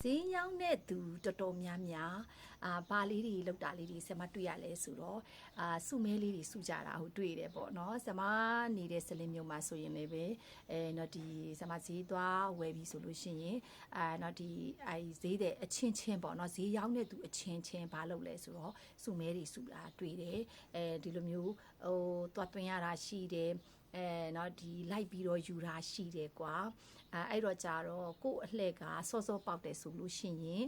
ဈေးရောက်တဲ့သူတော်တော်များများဘာလေးတွေလောက်တာလေးတွေဆမတွေ့ရလဲဆိုတော့စုမဲလေးတွေစုကြတာဟုတ်တွေ့တယ်ပေါ့နော်ဆမနေတဲ့စလင်းမျိုးမှာဆိုရင်လည်းပဲနော်ဒီဆမဈေးသွားဝယ်ပြီးဆိုလို့ရှိရင်နော်ဒီဈေးတဲ့အချင်းချင်းပေါ့နော်ဈေးရောက်တဲ့သူအချင်းချင်းဘာလုပ်လဲဆိုတော့စုမဲတွေစုတာတွေ့တယ်ဒီလိုမျိုးသွားသွင်းရတာရှိတယ်နော်ဒီလိုက်ပြီးတော့ယူတာရှိတယ်ကွာအဲ့တော့ကြတော့ကို့အလှဲ့ကစောစောပေါက်တယ်ဆိုလို့ရှိရင်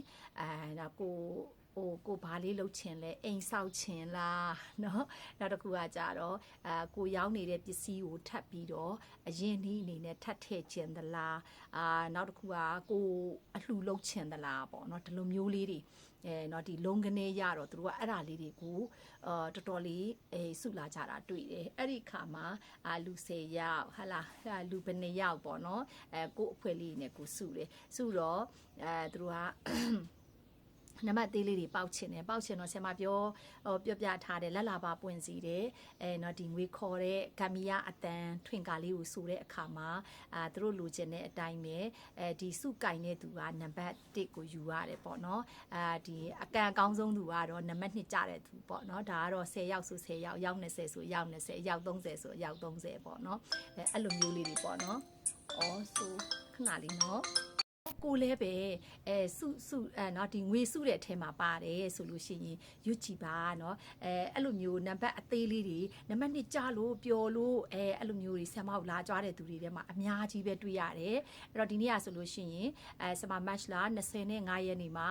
ဒါကိုဘာလေးလှုပ်ချင်လဲအိမ်ဆောက်ချင်လားเนาะနောက်တစ်ခုကကြတော့ကိုရောက်နေတဲ့ပစ္စည်းကိုထပ်ပြီးတော့အရင်နည်းအနေနဲ့ထပ်ထည့်ချင်သလားနောက်တစ်ခုကကိုအလှလှုပ်ချင်သလားပေါ့เนาะဒီလိုမျိုးလေးတွေเนาะဒီလုံးကနေရတော့သူတို့ကအဲ့ဒါလေးတွေကိုတော်တော်လေးစုလာကြတာတွေ့တယ်အဲ့ဒီခါမှာလူ10ယောက်ဟာလားလူဘယ်နှစ်ယောက်ပေါ့เนาะကိုအဖွဲ့လေးနဲ့ကိုစုတယ်စုတော့သူတို့ကနံပါတ်သေးလေးတွေပေါက်ချင်တယ်ပေါက်ချင်တော့ဆရာမပြောပြထားတယ်လက်လာပါပွင့်စီတယ်เนาะဒီငွေခေါ်တဲ့ဂမ်မီယာအတန်ထွင်ကာလေးကိုဆိုတဲ့အခါမှာသူတို့လိုချင်တဲ့အတိုင်းပဲဒီစုကင်တဲ့သူကနံပါတ်1ကိုယူရတယ်ပေါ့เนาะဒီအကန်အကောင်းဆုံးသူကတော့နံပါတ်2ကျတဲ့သူပေါ့เนาะဒါကတော့10ယောက်ဆို10ယောက်ရောက်20ဆိုရောက်20ရောက်30ဆိုရောက်30ပေါ့เนาะအဲ့လိုမျိုးလေးတွေပေါ့เนาะဆိုခဏလေးเนาะကိုလည်းပဲစုเนาะဒီငွေစုတဲ့အထဲမှာပါတယ်ဆိုလို့ရှိရင်ရွတ်ကြည့်ပါเนาะအဲ့လိုမျိုးနံပါတ်အသေးလေးတွေနံပါတ်2ကြားလို့ပျော်လို့အဲ့လိုမျိုးတွေဆမ်မောက်လာကြွားတဲ့သူတွေထဲမှာအများကြီးပဲတွေ့ရတယ်အဲ့တော့ဒီနေ့ကဆိုလို့ရှိရင်ဆမ်မမတ်လာ25ရက်နေ့မှာ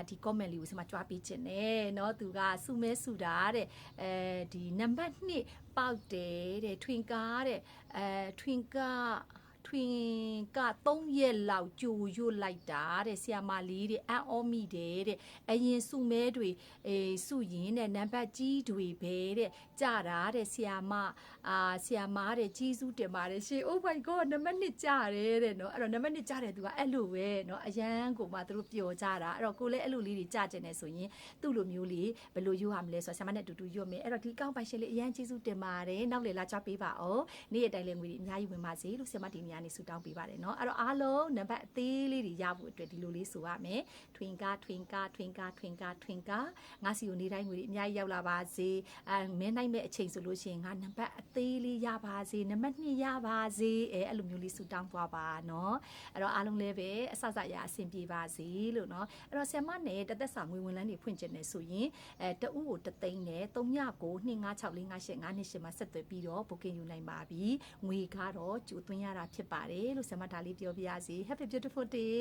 ဒီ comment လေးကိုဆမ်မကြွားပေးခြင်းနဲ့เนาะသူကစုမဲစုတာတဲ့ဒီနံပါတ်2ပေါက်တယ်တဲ့ထွင်ကားတဲ့ထွင်က3ရက်လောက်ကြိုရွတ်လိုက်တာတဲ့ဆီယာမလေးတဲ့အန်အောမိတယ်တဲ့အရင်စုမဲတွေစုရင်တဲ့နံပါတ်ကြီးတွေပဲတဲ့ကြတာတဲ့ဆီယာမတဲ့ကြီးစုတင်ပါတယ်ရှင် Oh my god နံပါတ်1ကြတယ်တဲ့เนาะအဲ့တော့နံပါတ်1ကြတယ်သူကအဲ့လိုပဲเนาะအရန်ကိုမှသူတို့ပျော်ကြတာအဲ့တော့ကိုလည်းအဲ့လိုလေးတွေကြကျင်နေဆိုရင်သူ့လိုမျိုးလေးဘယ်လိုရွတ်ရမလဲဆိုတော့ဆီယာမနဲ့အတူတူရွတ်မယ်အဲ့တော့ဒီကောင်းပိုင်ရှင်လေးအရန်ကြီးစုတင်ပါတယ်နောက်လေလာကြပေးပါအောင်နေ့ရက်တိုင်းလေးငွေတွေအများကြီးဝင်ပါစေလို့ဆီယာမဒီနေရာနေဆူတောင်းပေးပါတယ်เนาะအဲ့တော့အားလုံးနံပါတ်အသေးလေးတွေရဖို့အတွက်ဒီလိုလေးဆိုရမယ်ထွင်ကားငါစီကိုနေတိုင်းငွေတွေအများကြီးရောက်လာပါစေမင်းနိုင်မဲ့အချိန်ဆိုလို့ရှိရင်ငါနံပါတ်အသေးလေးရပါစေနံပါတ်2ရပါစေအဲ့လိုမျိုးလေးဆူတောင်းသွားပါเนาะအဲ့တော့အားလုံးလည်းပဲအဆရအဆင်ပြေပါစေလို့เนาะအဲ့တော့ဆရာမနဲ့တသက်စာငွေဝင်လန်းတွေဖွင့်ကျင်နေဆိုရင်တဦးကို3သိန်းနဲ့396458528မှာဆက်သွယ်ပြီးတော့ booking ယူနိုင်ပါပြီငွေကတော့ကြိုသွင်းရတာဖြစ်ပါတယ်လို့ဆရာမဒါလေးပြောပြရစီ Happy beautiful day